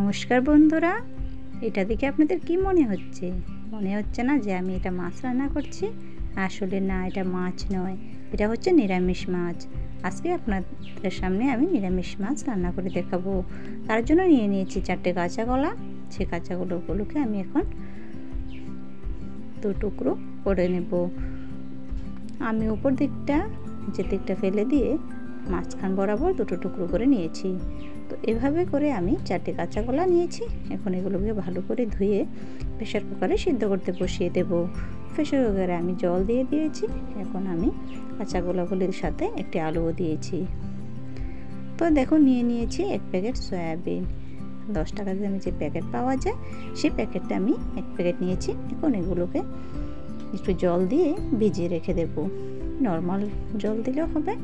নমস্কার বন্ধুরা, এটা দেখে আপনাদের কি মনে হচ্ছে না যে আমি এটা মাছ রান্না করছি? আসলে না, এটা মাছ নয়, এটা হচ্ছে নিরামিষ মাছ। আজকে আপনাদের সামনে আমি নিরামিষ মাছ রান্না করে দেখাবো। তার জন্য নিয়ে নিয়েছি 4টে কাঁচা কলা। সেই কাঁচা কলাগুলোকে আমি এখন 2 টুকরো করে নেব। আমি উপর দিকটা যে দিকটা ফেলে দিয়ে মাঝখান বরাবর 2টো টুকরো করে নিয়েছি। তো এভাবে করে আমি 4টে কাঁচা কলা নিয়েছি। এখন এগুলোকে ভালো করে ধুয়ে প্রেসার কুকারে সিদ্ধ করতে বসিয়ে দেব। প্রেসার কুকারে আমি জল দিয়ে দিয়েছি। এখন আমি কাঁচা কলাগুলির সাথে একটি আলুও দিয়েছি। তো দেখো, নিয়ে নিয়েছি 1 প্যাকেট সয়াবিন। 10 টাকা দামে যে প্যাকেট পাওয়া যায় সেই প্যাকেটটা আমি 1 প্যাকেট নিয়েছি। এখন এগুলোকে একটু জল দিয়ে ভিজিয়ে রেখে দেব। নর্মাল জল দিলেও হবে,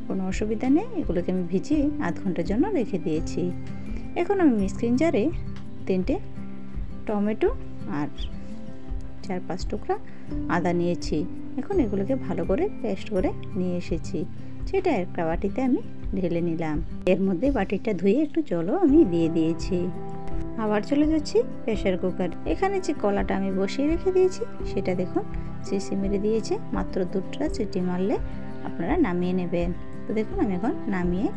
কোনো অসুবিধা নেই। এগুলোকে আমি ভিজিয়ে আধ ঘন্টার জন্য রেখে দিয়েছি। এখন আমি মিক্সিং জারে 3টে টমেটো আর 4-5 টুকরা আদা নিয়েছি। এখন এগুলোকে ভালো করে পেস্ট করে নিয়ে এসেছি। সেটা একটা বাটিতে আমি ঢেলে নিলাম। এর মধ্যে বাটিটা ধুয়ে একটু জলও আমি দিয়ে দিয়েছি। আবার চলে যাচ্ছি প্রেসার কুকার। এখানে যে কলাটা আমি বসিয়ে রেখে দিয়েছি সেটা দেখুন সিটি মেরে দিয়েছে। মাত্র 2টা সিটি মারলে আপনারা নামিয়ে নেবেন। তো দেখুন, আমি এখন নামিয়ে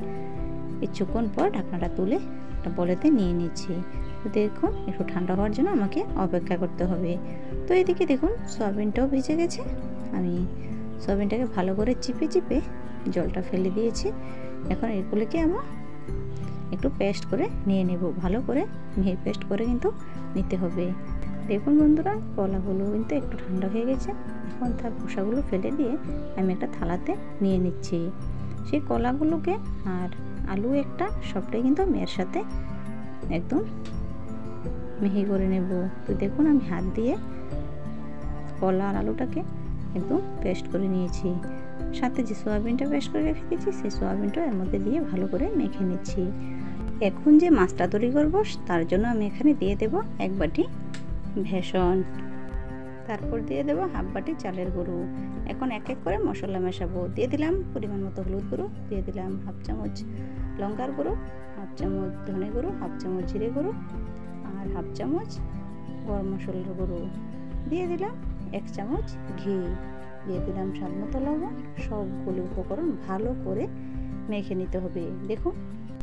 কিছুক্ষণ পর ঢাকনাটা তুলে একটা বলেতে নিয়ে নিচ্ছি। তো দেখুন, একটু ঠান্ডা হওয়ার জন্য আমাকে অপেক্ষা করতে হবে। তো এদিকে দেখুন সয়াবিনটাও ভিজে গেছে। আমি সয়াবিনটাকে ভালো করে চিপে চিপে জলটা ফেলে দিয়েছি। এখন এগুলোকে আমার একটু পেস্ট করে নিয়ে নেব। ভালো করে মিহি পেস্ট করে কিন্তু নিতে হবে। দেখুন বন্ধুরা, কলাগুলো কিন্তু একটু ঠান্ডা হয়ে গেছে। এখন তার খোসাগুলো ফেলে দিয়ে আমি একটা থালাতে নিয়ে নিচ্ছি। সেই কলাগুলোকে আর আলু একটা সবটাই কিন্তু আমি এর সাথে একদম মিহি করে নেব। তো দেখুন, আমি হাত দিয়ে কলা আর আলুটাকে একদম পেস্ট করে নিয়েছি। সাথে যে সয়াবিনটা পেস্ট করে রেখে দিয়েছি সেই সয়াবিনটা এর মধ্যে দিয়ে ভালো করে মেখে নিচ্ছি। এখন যে মাছটা তৈরি করবো তার জন্য আমি এখানে দিয়ে দেব 1 বাটি বেসন, তারপর দিয়ে দেব 1/2 বাটি চালের গুঁড়ো। এখন এক এক করে মশলা মেশাবো। দিয়ে দিলাম পরিমাণ মতো হলুদ গুঁড়ো, দিয়ে দিলাম 1/2 চামচ লঙ্কার গুঁড়ো, 1/2 চামচ ধনে গুঁড়ো, 1/2 চামচ জিরে গুঁড়ো আর 1/2 চামচ গরম মশলার গুঁড়ো। দিয়ে দিলাম 1 চামচ ঘি, দিয়ে দিলাম স্বাদ মতো লবণ। সবগুলো উপকরণ ভালো করে মেখে নিতে হবে। দেখুন,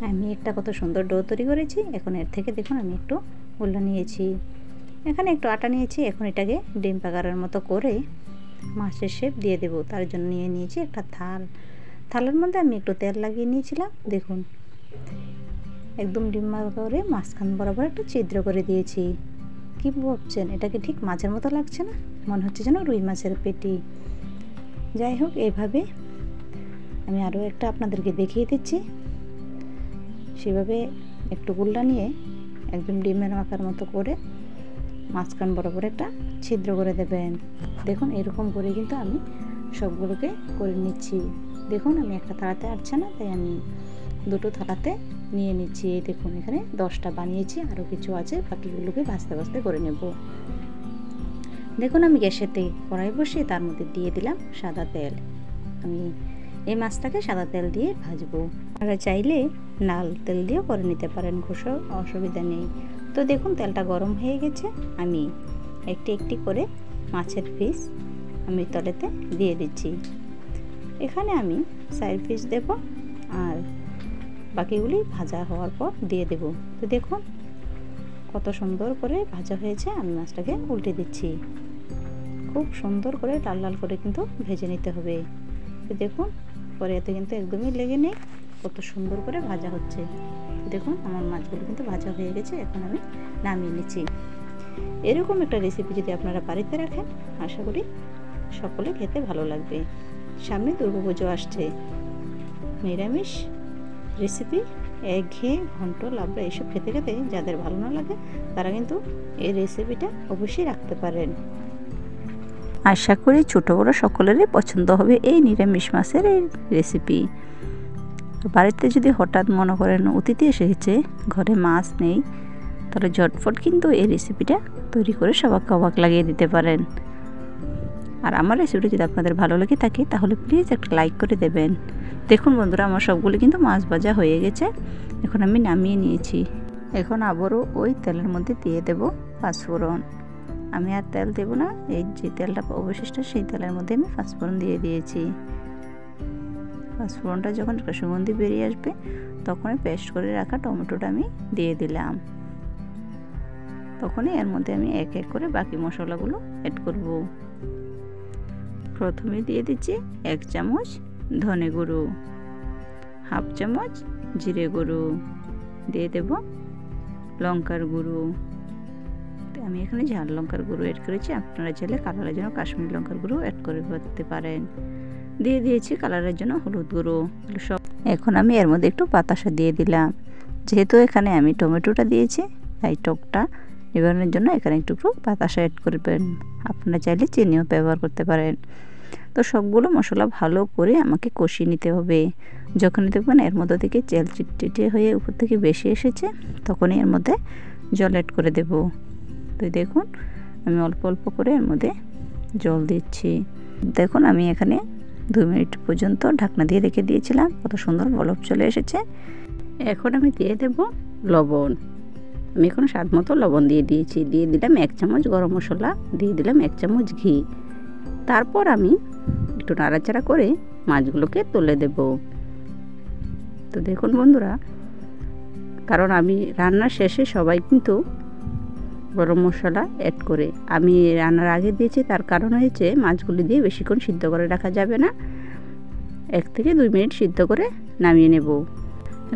আমি একটা কত সুন্দর ডো তৈরি করেছি। এখন এর থেকে দেখুন আমি একটু গোল্লা নিয়েছি, এখানে একটু আটা নিয়েছি। এখন এটাকে ডিম পাকারের মতো করে মাছের শেপ দিয়ে দেব। তার জন্য নিয়ে নিয়েছি একটা থালের মধ্যে আমি একটু তেল লাগিয়ে নিয়েছিলাম। দেখুন, একদম ডিম করে মাঝখান বরাবর একটু ছিদ্র করে দিয়েছি। কি ভাবছেন, এটাকে ঠিক মাছের মতো লাগছে না? মনে হচ্ছে যেন রুই মাছের পেটি। যাই হোক, এইভাবে আমি আরও একটা আপনাদেরকে দেখিয়ে দিচ্ছি। সেভাবে একটু গোল্লা নিয়ে একদম ডিমের আকার মতো করে মাঝখান বরাবর একটা ছিদ্র করে দেবেন। দেখুন, এরকম করে কিন্তু আমি সবগুলোকে করে নিচ্ছি। দেখুন, আমি একটা থালাতে আসছে না, তাই আমি 2টো থালাতে নিয়ে নিচ্ছি। এই দেখুন, এখানে 10টা বানিয়েছি, আরও কিছু আছে, বাকিগুলোকে ভাজতে ভাজতে করে নেব। দেখুন, আমি গ্যাসেতে কড়াই বসিয়ে তার মধ্যে দিয়ে দিলাম সাদা তেল। আমি এই মাছটাকে সাদা তেল দিয়ে ভাজবো। আপনারা চাইলে লাল তেল দিয়েও করে নিতে পারেন, কোনো অসুবিধা নেই। তো দেখুন, তেলটা গরম হয়ে গেছে। আমি একটি একটি করে মাছের পিস আমি তলেতে দিয়ে দিচ্ছি। এখানে আমি 4 পিস দেব আর বাকিগুলি ভাজা হওয়ার পর দিয়ে দেব। তো দেখুন কত সুন্দর করে ভাজা হয়েছে। আমি মাছটাকে উল্টে দিচ্ছি। খুব সুন্দর করে লাল লাল করে কিন্তু ভেজে নিতে হবে। তো দেখুন, পরে এতে কিন্তু একদমই লেগে নেই, কত সুন্দর করে ভাজা হচ্ছে। দেখুন, আমার মাছগুলো কিন্তু ভাজা হয়ে গেছে। এখন আমি নামিয়ে নিচ্ছি। এরকম একটা রেসিপি যদি আপনারা বাড়িতে রাখেন, আশা করি সকলে খেতে ভালো লাগবে। সামনে দুর্গাপুজো আসছে। নিরামিষ রেসিপি একঘেয়ে ঘন্ট লাবড়া এসব খেতে খেতে যাদের ভালো না লাগে তারা কিন্তু এই রেসিপিটা অবশ্যই রাখতে পারেন। আশা করি ছোটো বড়ো সকলেরই পছন্দ হবে এই নিরামিষ মাছের এই রেসিপি। বাড়িতে যদি হঠাৎ মনে করেন অতিথি এসেছে, ঘরে মাছ নেই, তাহলে ঝটফট কিন্তু এই রেসিপিটা তৈরি করে সবাইকে অবাক লাগিয়ে দিতে পারেন। আর আমার রেসিপিটা যদি আপনাদের ভালো লাগে থাকে তাহলে প্লিজ একটা লাইক করে দেবেন। দেখুন বন্ধুরা, আমার সবগুলো কিন্তু মাছ ভাজা হয়ে গেছে। এখন আমি নামিয়ে নিয়েছি। এখন আবারও ওই তেলের মধ্যে দিয়ে দেব পাঁচফোড়ন। আমি আর তেল দেব না, এই যে তেলটা অবশিষ্ট সেই তেলের মধ্যে আমি পাঁচফোড়ন দিয়ে দিয়েছি। পাঁচফোড়নটা যখন সুগন্ধি বেরিয়ে আসবে তখনই পেস্ট করে রাখা টমেটোটা আমি দিয়ে দিলাম। তখনই এর মধ্যে আমি এক এক করে বাকি মশলাগুলো অ্যাড করব। প্রথমে দিয়ে দিচ্ছি 1 চামচ ধনে গুঁড়ো, হাফ চামচ জিরে গুঁড়ো, দিয়ে দেব লঙ্কার গুঁড়ো। আমি এখানে ঝাল লঙ্কার গুঁড়ো অ্যাড করেছি, আপনারা চাইলে কালারের জন্য কাশ্মীরি লঙ্কার গুঁড়ো অ্যাড করতে পারেন। দিয়ে দিয়েছি কালারের জন্য হলুদ গুঁড়ো সব। এখন আমি এর মধ্যে একটু বাতাসা দিয়ে দিলাম। যেহেতু এখানে আমি টমেটোটা দিয়েছি তাই টকটা নিবারণের জন্য এখানে একটু বাতাসা অ্যাড করবেন। আপনারা চাইলে চিনিও ব্যবহার করতে পারেন। তো সবগুলো মশলা ভালো করে আমাকে কষিয়ে নিতে হবে। যখনই দেখবেন এর মধ্যে থেকে তেল চিটচিটে হয়ে উপর থেকে বেশি এসেছে তখনই এর মধ্যে জল অ্যাড করে দেব। তো দেখুন আমি অল্প অল্প করে এর মধ্যে জল দিচ্ছি। দেখুন আমি এখানে 2 মিনিট পর্যন্ত ঢাকনা দিয়ে রেখে দিয়েছিলাম, কত সুন্দর বলক চলে এসেছে। এখন আমি দিয়ে দেব লবণ। আমি এখন স্বাদ মতো লবণ দিয়ে দিয়েছি। দিয়ে দিলাম 1 চামচ গরম মশলা, দিয়ে দিলাম 1 চামচ ঘি। তারপর আমি একটু নাড়াচাড়া করে মাছগুলোকে তুলে দেব। তো দেখুন বন্ধুরা, কারণ আমি রান্নার শেষে সবাই কিন্তু গরম মশলা অ্যাড করে, আমি রান্নার আগে দিয়েছি। তার কারণ হয়েছে মাছগুলি দিয়ে বেশিক্ষণ সিদ্ধ করে রাখা যাবে না, 1 থেকে 2 মিনিট সিদ্ধ করে নামিয়ে নেব।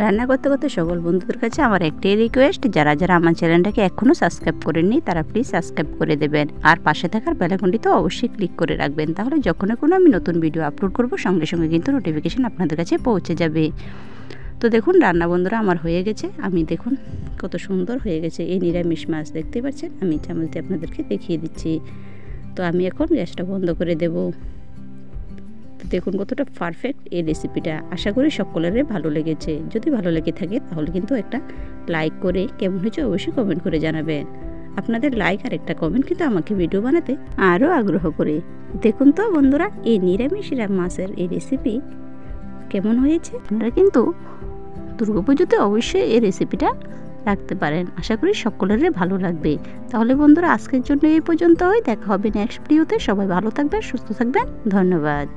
রান্না করতে করতে সকল বন্ধুদের কাছে আমার একটাই রিকোয়েস্ট, যারা যারা আমার চ্যানেলটাকে এখনও সাবস্ক্রাইব করেননি তারা প্লিজ সাবস্ক্রাইব করে দেবেন, আর পাশে থাকার বেল আইকনটিতে অবশ্যই ক্লিক করে রাখবেন। তাহলে যখন কোনো আমি নতুন ভিডিও আপলোড করব সঙ্গে সঙ্গে কিন্তু নোটিফিকেশান আপনাদের কাছে পৌঁছে যাবে। তো দেখুন রান্না বন্ধুরা আমার হয়ে গেছে। আমি দেখুন কত সুন্দর হয়ে গেছে এই নিরামিষ মাছ, দেখতে পাচ্ছেন। আমি চামচ দিয়ে আপনাদেরকে দেখিয়ে দিচ্ছি। তো আমি এখন গ্যাসটা বন্ধ করে দেব। তো দেখুন কতটা পারফেক্ট এই রেসিপিটা। আশা করি সকলেরই ভালো লেগেছে। যদি ভালো লেগে থাকে তাহলে কিন্তু একটা লাইক করে কেমন হয়েছে অবশ্যই কমেন্ট করে জানাবেন। আপনাদের লাইক আর একটা কমেন্ট কিন্তু আমাকে ভিডিও বানাতে আরও আগ্রহ করে। দেখুন তো বন্ধুরা এই নিরামিষ মাছের এই রেসিপি কেমন হয়েছে। আপনারা কিন্তু দুর্গাপুজোতে অবশ্যই এই রেসিপিটা রাখতে পারেন। আশা করি সকলেরই ভালো লাগবে। তাহলে বন্ধুরা আজকের জন্য এই পর্যন্তই। দেখা হবে নেক্সট ভিডিওতে। সবাই ভালো থাকবেন, সুস্থ থাকবেন। ধন্যবাদ।